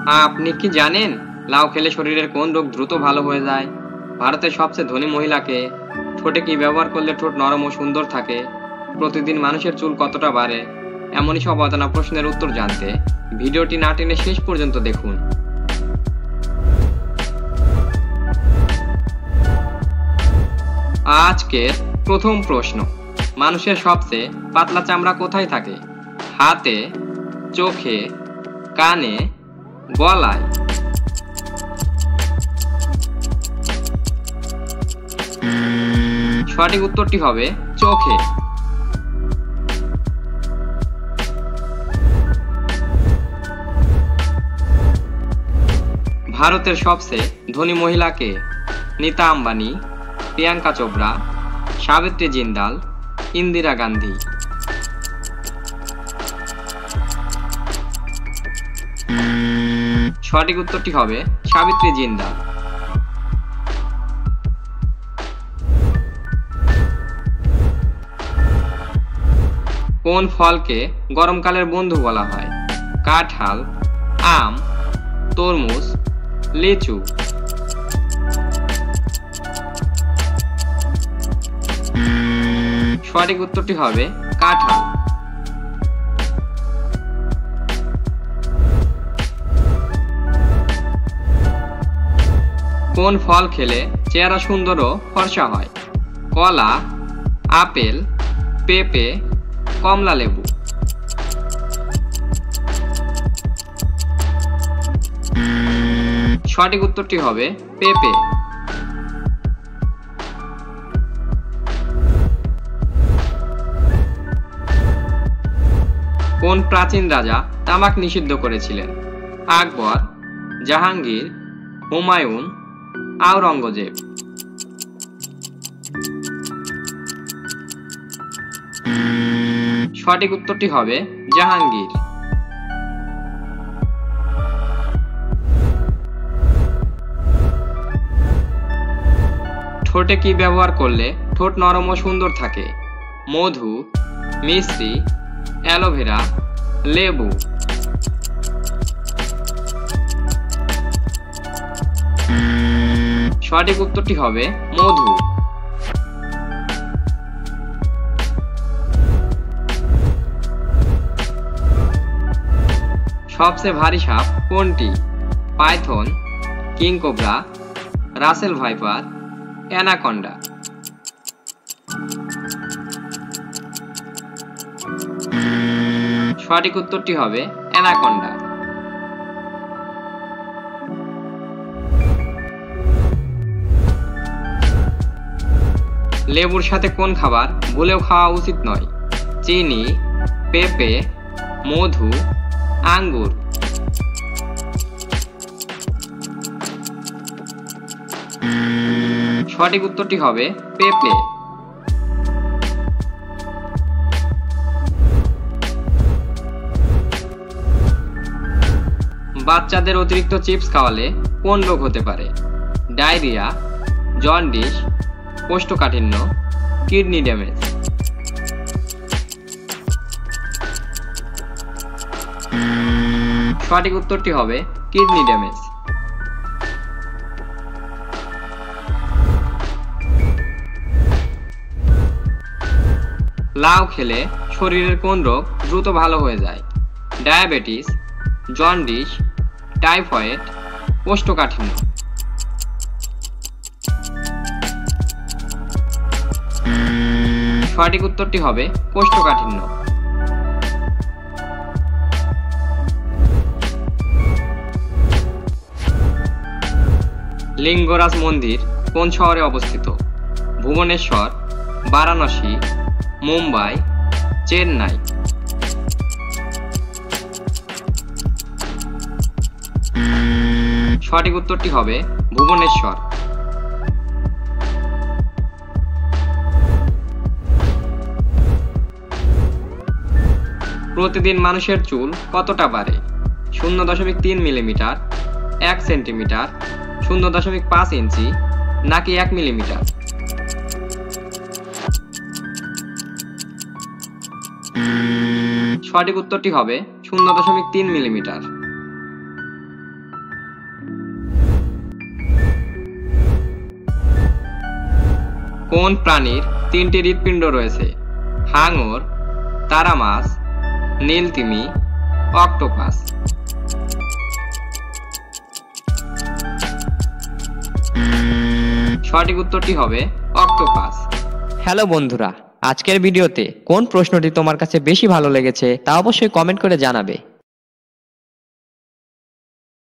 আপনি কি জানেন লাউ খেলে শরীরের কোন রোগ দ্রুত ভালো হয়ে যায়? ভারতের সবচেয়ে ধনী মহিলাকে? ঠোঁটে কি ব্যবহার করলে ঠোঁট নরম ও সুন্দর থাকে? প্রতিদিন মানুষের চুল কতটা বাড়ে? এমনই সব অজানা প্রশ্নের উত্তর জানতে ভিডিওটি না টেনে শেষ পর্যন্ত দেখুন। আজকের প্রথম প্রশ্ন, মানুষের সবচেয়ে পাতলা চামড়া কোথায় থাকে? হাতে, চোখে, কানে, গলায়? সঠিক উত্তরটি হবে চোখে। ভারতের সবচেয়ে ধনী মহিলা কে? নীতা আম্বানি, প্রিয়াঙ্কা চোপড়া, সাবিত্রী জিন্দাল, ইন্দিরা গান্ধী? সঠিক উত্তরটি হবে সাবিত্রী জিন্দাল। কোন ফলকে গরমকালের বন্ধু বলা হয়? কাঁঠাল, আম, তরমুজ, লিচু? সঠিক উত্তরটি হবে কাঁঠাল। কোন ফল খেলে চেহারা সুন্দর ও ফর্সা হয়? কলা, আপেল, পেঁপে, কমলা লেবু? সঠিক উত্তরটি হবে পেঁপে। কোন প্রাচীন রাজা তামাক নিষিদ্ধ করেছিলেন? আকবর, জাহাঙ্গীর, হুমায়ুন, আওরঙ্গজেব? সঠিক উত্তরটি হবে জাহাঙ্গীর। ঠোঁটে কি ব্যবহার করলে ঠোঁট নরম ও সুন্দর থাকে? মধু, মিশ্রি, অ্যালোভেরা, লেবু? সঠিক উত্তরটি হবে মধু। সবচেয়ে ভারী সাপ কোনটি? Python, king cobra, Russell viper, anaconda? সঠিক উত্তরটি হবে অ্যানাকন্ডা। লেবুর সাথে কোন খাবার ভুলেও খাওয়া উচিত নয়? চিনি, পেঁপে, মধু, আঙ্গুর? সঠিক উত্তরটি হবে পেঁপে। বাচ্চাদের অতিরিক্ত চিপস খাওয়ালে কোন রোগ হতে পারে? ডায়রিয়া, জন্ডিস, কোষ্ঠকাঠিন্য, কিডনি ড্যামেজ? সঠিক উত্তরটি হবে কিডনি ড্যামেজ। লাউ খেলে শরীরের কোন রোগ দ্রুত ভালো হয়ে যায়? ডায়াবেটিস, জন্ডিস, টাইফয়েড, কোষ্ঠকাঠিন্য? সঠিক উত্তরটি হবে কোষ্ঠকাঠিন্য। লিঙ্গরাজ মন্দির কোন শহরে অবস্থিত? ভুবনেশ্বর, বারাণসী, মুম্বাই, চেন্নাই? সঠিক উত্তরটি হবে ভুবনেশ্বর। প্রতিদিন মানুষের চুল কতটা বাড়ে? 0.3 মিলিমিটার, 1 সেন্টিমিটার, 0.5 ইঞ্চি নাকি 1 মিলিমিটার? সঠিক উত্তরটি হবে 0.3 মিলিমিটার। কোন প্রাণীর 3টি হৃৎপিণ্ড রয়েছে? হাঙর, তারা মাছ, নীলতিমি, অক্টোপাস। সঠিক উত্তরটি হবে অক্টোপাস। হ্যালো বন্ধুরা, আজকের ভিডিওতে কোন প্রশ্নটি তোমার কাছে বেশি ভালো লেগেছে তা অবশ্যই কমেন্ট করে জানাবে।